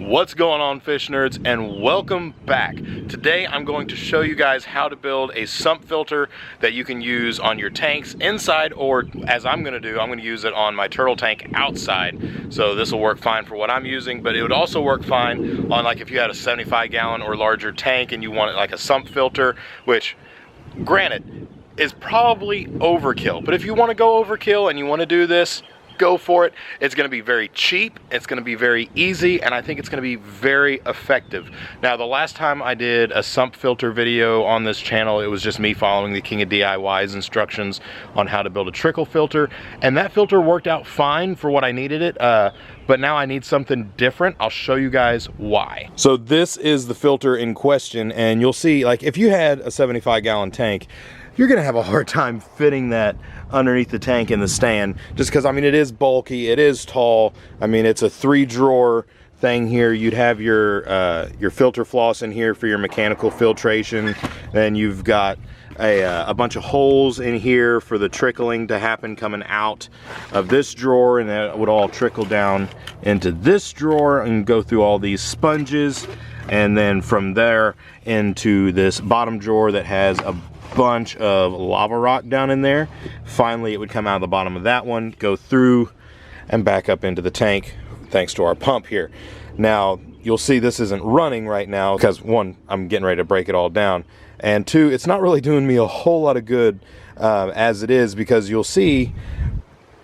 What's going on, fish nerds, and welcome back. Today I'm going to show you guys how to build a sump filter that you can use on your tanks inside, or as I'm going to do, I'm going to use it on my turtle tank outside. So this will work fine for what I'm using, but it would also work fine on, like, if you had a 75-gallon or larger tank and you wanted like a sump filter, which granted is probably overkill, but if you want to go overkill and you want to do this, go for it. It's going to be very cheap, it's going to be very easy, and I think it's going to be very effective. Now, the last time I did a sump filter video on this channel, it was just me following the King of DIY's instructions on how to build a trickle filter, and that filter worked out fine for what I needed it, but now I need something different. I'll show you guys why. So this is the filter in question, and you'll see, like, if you had a 75-gallon tank, you're gonna have a hard time fitting that underneath the tank in the stand, just because, I mean, it is bulky, it is tall. I mean, it's a 3-drawer thing here. You'd have your filter floss in here for your mechanical filtration. Then you've got a bunch of holes in here for the trickling to happen coming out of this drawer, and that would all trickle down into this drawer and go through all these sponges, and then from there into this bottom drawer that has a bunch of lava rock down in there. Finally, it would come out of the bottom of that one, go through and back up into the tank thanks to our pump here. Now, you'll see this isn't running right now because, one, I'm getting ready to break it all down, and two, it's not really doing me a whole lot of good as it is, because you'll see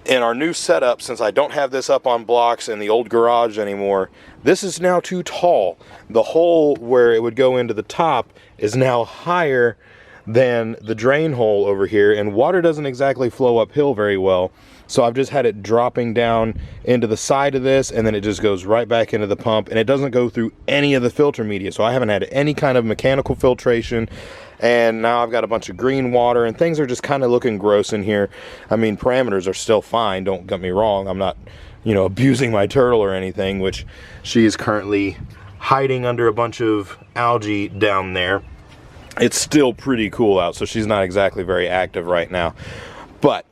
in our new setup, since I don't have this up on blocks in the old garage anymore, this is now too tall. The hole where it would go into the top is now higher than the drain hole over here, and water doesn't exactly flow uphill very well. So I've just had it dropping down into the side of this, and then it just goes right back into the pump, and it doesn't go through any of the filter media. So I haven't had any kind of mechanical filtration, and now I've got a bunch of green water, and things are just kind of looking gross in here. I mean, parameters are still fine, don't get me wrong. I'm not, you know, abusing my turtle or anything, which she is currently hiding under a bunch of algae down there. It's still pretty cool out, so she's not exactly very active right now. But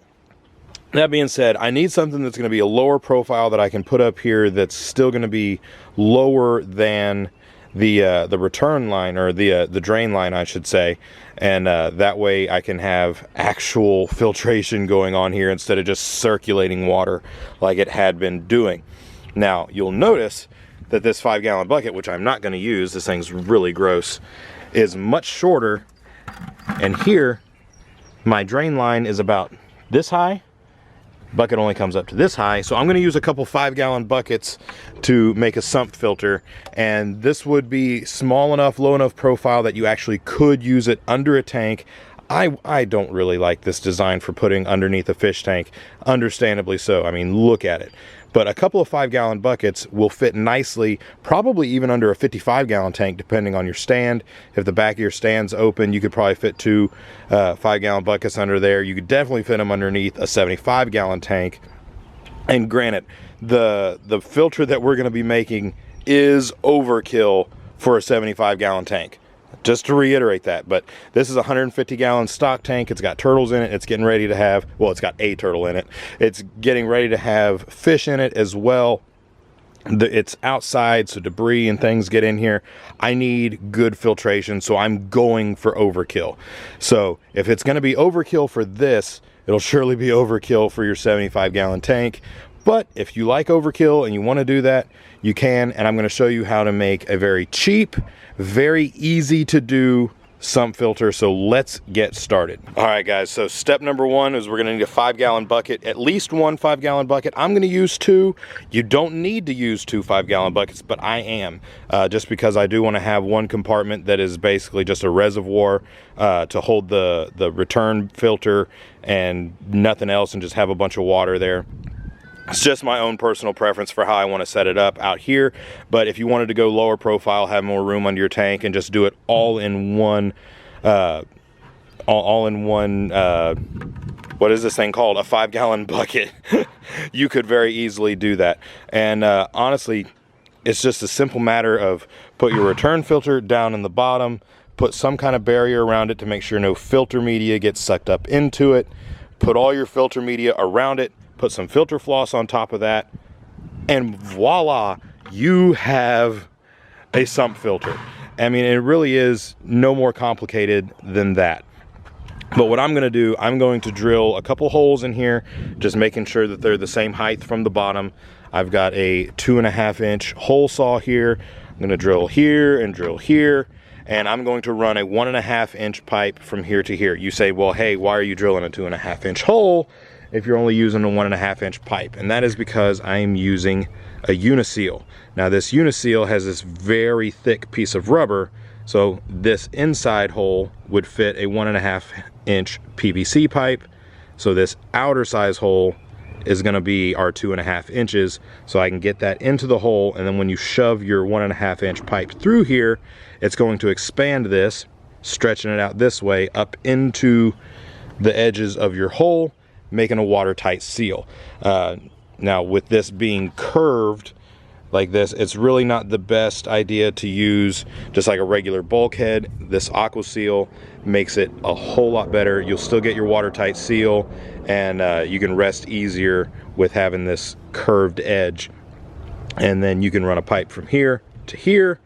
that being said, I need something that's going to be a lower profile that I can put up here that's still going to be lower than the return line, or the drain line, I should say, and that way I can have actual filtration going on here instead of just circulating water like it had been doing. Now, you'll notice that this 5-gallon bucket, which I'm not going to use, this thing's really gross, is much shorter, and here my drain line is about this high. Bucket only comes up to this high, so I'm going to use a couple 5-gallon buckets to make a sump filter, and this would be small enough, low enough profile that you actually could use it under a tank. I don't really like this design for putting underneath a fish tank, understandably so. I mean, look at it. But a couple of 5-gallon buckets will fit nicely, probably even under a 55-gallon tank, depending on your stand. If the back of your stand's open, you could probably fit 2 5-gallon buckets under there. You could definitely fit them underneath a 75-gallon tank. And granted, the filter that we're going to be making is overkill for a 75-gallon tank. Just to reiterate that, but this is a 150-gallon stock tank. It's got turtles in it. It's getting ready to have, well, it's got a turtle in it. It's getting ready to have fish in it as well. It's outside, so debris and things get in here. I need good filtration, so I'm going for overkill. So if it's going to be overkill for this, it'll surely be overkill for your 75-gallon tank. But if you like overkill and you want to do that, you can, and I'm going to show you how to make a very cheap, very easy to do sump filter. So let's get started. All right, guys, so step number 1 is we're going to need a 5-gallon bucket, at least 1 5-gallon bucket. I'm going to use 2. You don't need to use 2 5-gallon buckets, but I am, just because I do want to have one compartment that is basically just a reservoir to hold the return filter and nothing else, and just have a bunch of water there. It's just my own personal preference for how I want to set it up out here. But if you wanted to go lower profile, have more room under your tank, and just do it all in one, what is this thing called? A 5-gallon bucket. You could very easily do that. And honestly, it's just a simple matter of put your return filter down in the bottom, put some kind of barrier around it to make sure no filter media gets sucked up into it, put all your filter media around it, put some filter floss on top of that, and voila, you have a sump filter. I mean, it really is no more complicated than that. But what I'm going to do, I'm going to drill a couple holes in here, just making sure that they're the same height from the bottom. I've got a 2.5-inch hole saw here. I'm going to drill here and drill here, and I'm going to run a 1.5-inch pipe from here to here. You say, well, hey, why are you drilling a 2.5-inch hole if you're only using a 1.5-inch pipe? And that is because I'm using a uniseal. Now this uniseal has this very thick piece of rubber, so this inside hole would fit a 1.5-inch PVC pipe. So this outer size hole is going to be our 2.5 inches, so I can get that into the hole, and then when you shove your 1.5-inch pipe through here, it's going to expand this, stretching it out this way up into the edges of your hole, making a watertight seal. Now with this being curved like this, it's really not the best idea to use just like a regular bulkhead. This aqua seal makes it a whole lot better. You'll still get your watertight seal, and you can rest easier with having this curved edge. And then you can run a pipe from here to here,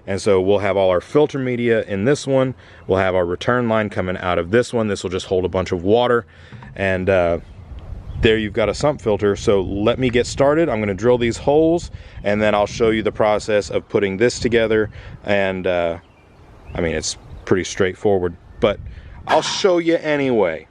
and so we'll have all our filter media in this one. We'll have our return line coming out of this one. This will just hold a bunch of water, and there you've got a sump filter. So let me get started. I'm going to drill these holes, and then I'll show you the process of putting this together. And I mean, it's pretty straightforward, but I'll show you anyway.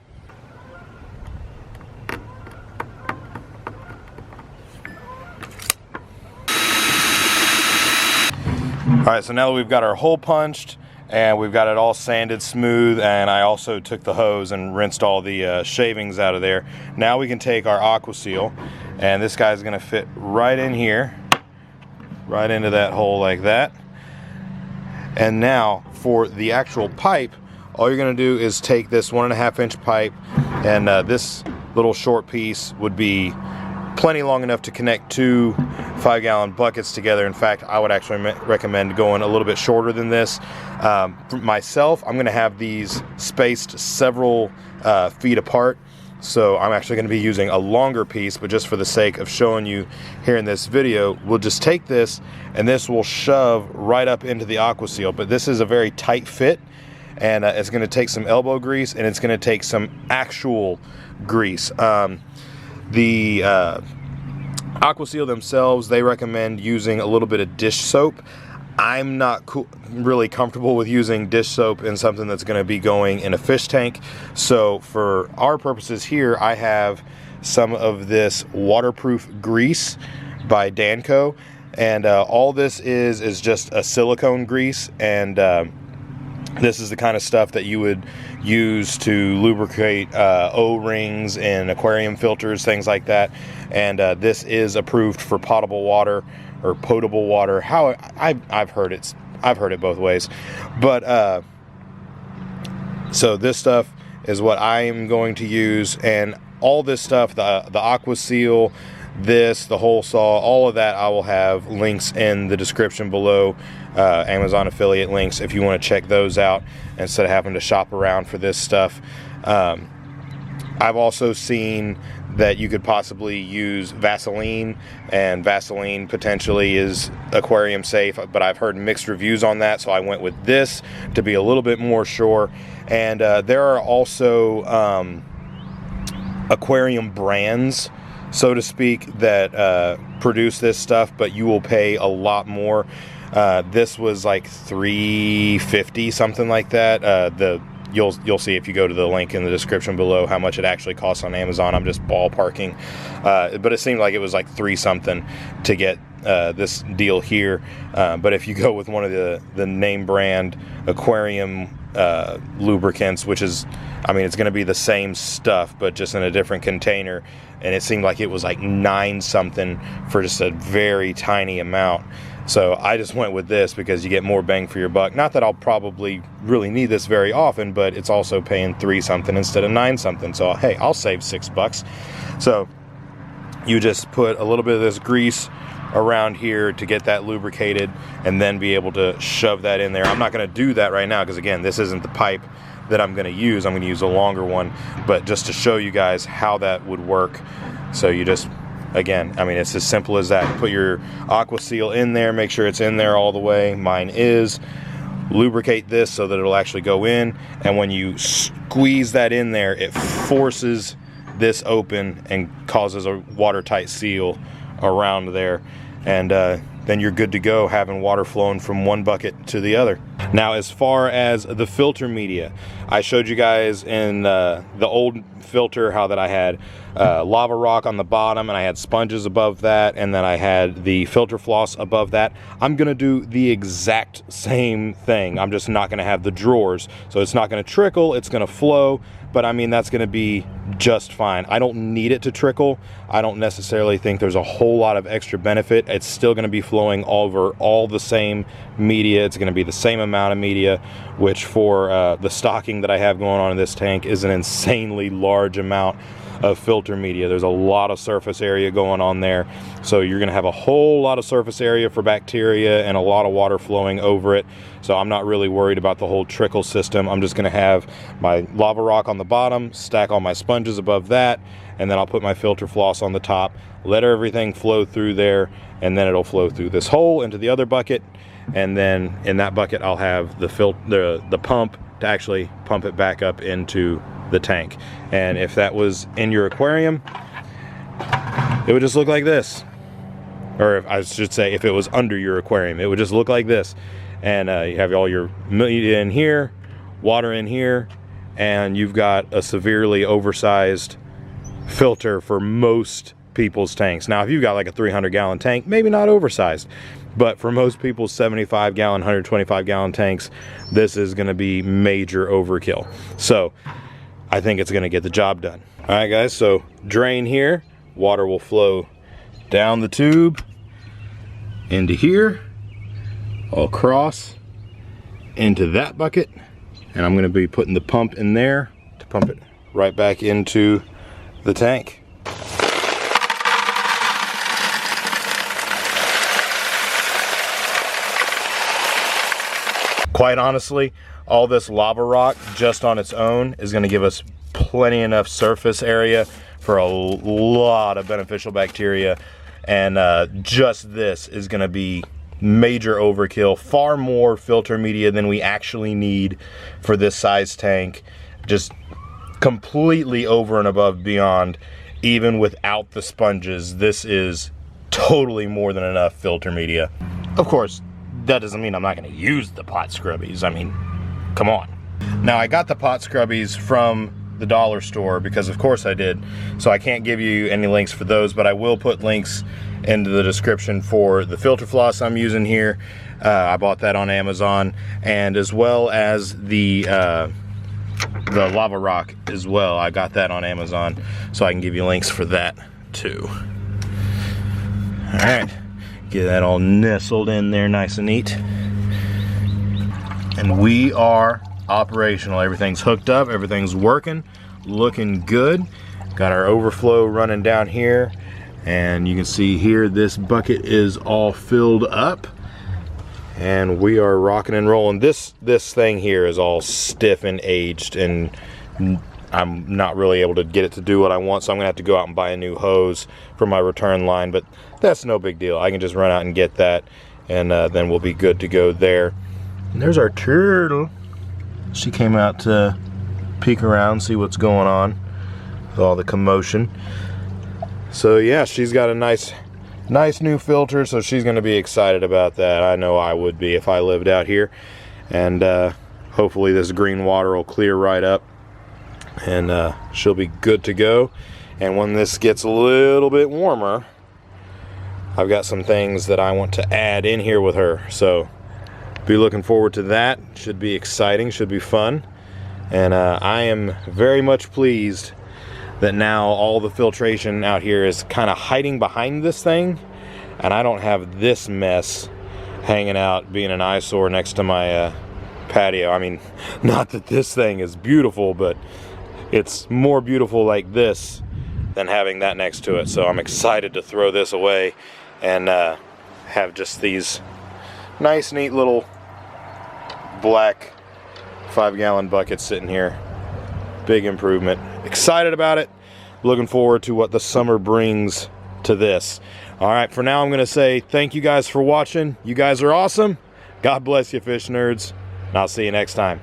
All right, so now that we've got our hole punched and we've got it all sanded smooth, and I also took the hose and rinsed all the shavings out of there, now we can take our aqua seal, and this guy's gonna fit right in here, right into that hole like that. And now for the actual pipe, all you're gonna do is take this 1.5-inch pipe, and this little short piece would be plenty long enough to connect two 5-gallon buckets together. In fact, I would actually recommend going a little bit shorter than this. For myself, I'm going to have these spaced several feet apart, so I'm actually going to be using a longer piece, but just for the sake of showing you here in this video, we'll just take this, and this will shove right up into the aqua seal. But this is a very tight fit, and it's going to take some elbow grease, and it's going to take some actual grease. The aqua seal themselves, they recommend using a little bit of dish soap. I'm not really comfortable with using dish soap in something that's going to be going in a fish tank. So for our purposes here, I have some of this waterproof grease by Danco, and all this is just a silicone grease, and this is the kind of stuff that you would use to lubricate O-rings and aquarium filters, things like that. And this is approved for potable water or potable water. How I've heard it both ways. But so this stuff is what I am going to use, and all this stuff, the aqua seal, the hole saw, all of that, I will have links in the description below, Amazon affiliate links, if you want to check those out instead of having to shop around for this stuff. I've also seen that you could possibly use Vaseline, and Vaseline potentially is aquarium safe, but I've heard mixed reviews on that, so I went with this to be a little bit more sure. And there are also aquarium brands, so to speak, that produce this stuff, but you will pay a lot more. This was like $3.50, something like that. You'll see if you go to the link in the description below how much it actually costs on Amazon. I'm just ballparking, but it seemed like it was like $3 something to get this deal here. But if you go with one of the name brand aquarium lubricants, which is, I mean, it's going to be the same stuff but just in a different container, and it seemed like it was like $9 something for just a very tiny amount. So I just went with this because you get more bang for your buck. Not that I'll probably really need this very often, but it's also paying $3 something instead of $9 something. So hey, I'll save $6. So you just put a little bit of this grease around here to get that lubricated, and then be able to shove that in there. I'm not going to do that right now because, again, this isn't the pipe that I'm going to use. I'm going to use a longer one, but just to show you guys how that would work. So you just Again, I mean, it's as simple as that. Put your aqua seal in there, make sure it's in there all the way. Mine is. Lubricate this so that it'll actually go in, and when you squeeze that in there, it forces this open and causes a watertight seal around there, and then you're good to go, having water flowing from one bucket to the other. Now, as far as the filter media, I showed you guys in the old filter how that I had lava rock on the bottom, and I had sponges above that, and then I had the filter floss above that. I'm gonna do the exact same thing. I'm just not gonna have the drawers, so it's not gonna trickle, it's gonna flow, but I mean, that's gonna be just fine. I don't need it to trickle. I don't necessarily think there's a whole lot of extra benefit. It's still gonna be flowing over all the same media. It's gonna be the same amount of media, which for the stocking that I have going on in this tank is an insanely large amount of filter media. There's a lot of surface area going on there, so you're gonna have a whole lot of surface area for bacteria and a lot of water flowing over it. So I'm not really worried about the whole trickle system. I'm just gonna have my lava rock on the bottom, stack all my sponges above that, and then I'll put my filter floss on the top, let everything flow through there, and then it'll flow through this hole into the other bucket, and then in that bucket I'll have the pump to actually pump it back up into the tank. And if that was in your aquarium, it would just look like this. Or if, I should say, if it was under your aquarium, it would just look like this. And you have all your media in here, water in here, and you've got a severely oversized filter for most people's tanks. Now, if you've got like a 300-gallon tank, maybe not oversized, but for most people's 75-gallon, 125-gallon tanks, this is going to be major overkill. So I think it's going to get the job done. All right, guys, so drain here. Water will flow down the tube into here, across into that bucket, and I'm going to be putting the pump in there to pump it right back into the tank. Quite honestly, all this lava rock just on its own is going to give us plenty enough surface area for a lot of beneficial bacteria, and just this is going to be major overkill. Far more filter media than we actually need for this size tank, just completely over and above beyond. Even without the sponges, this is totally more than enough filter media. Of course, that doesn't mean I'm not going to use the pot scrubbies. I mean, come on. Now, I got the pot scrubbies from the dollar store because of course I did, so I can't give you any links for those, but I will put links into the description for the filter floss I'm using here. I bought that on Amazon, and as well as the lava rock as well. I got that on Amazon, so I can give you links for that too. All right. Get that all nestled in there nice and neat. And we are operational. Everything's hooked up, everything's working, looking good. Got our overflow running down here, and you can see here this bucket is all filled up, and we are rocking and rolling. This thing here is all stiff and aged, and I'm not really able to get it to do what I want, so I'm gonna have to go out and buy a new hose for my return line, but that's no big deal. I can just run out and get that, and then we'll be good to go there. And there's our turtle. She came out to peek around, see what's going on with all the commotion. So yeah, she's got a nice new filter, so she's gonna be excited about that. I know I would be if I lived out here. And hopefully this green water will clear right up, and she'll be good to go. And when this gets a little bit warmer, I've got some things that I want to add in here with her, so be looking forward to that. Should be exciting, should be fun. And I am very much pleased that now all the filtration out here is kind of hiding behind this thing, and I don't have this mess hanging out being an eyesore next to my patio. I mean, not that this thing is beautiful, but it's more beautiful like this than having that next to it. So I'm excited to throw this away and have just these nice, neat little black 5-gallon buckets sitting here. Big improvement. Excited about it. Looking forward to what the summer brings to this. All right, for now I'm gonna say thank you guys for watching. You guys are awesome. God bless you, fish nerds, and I'll see you next time.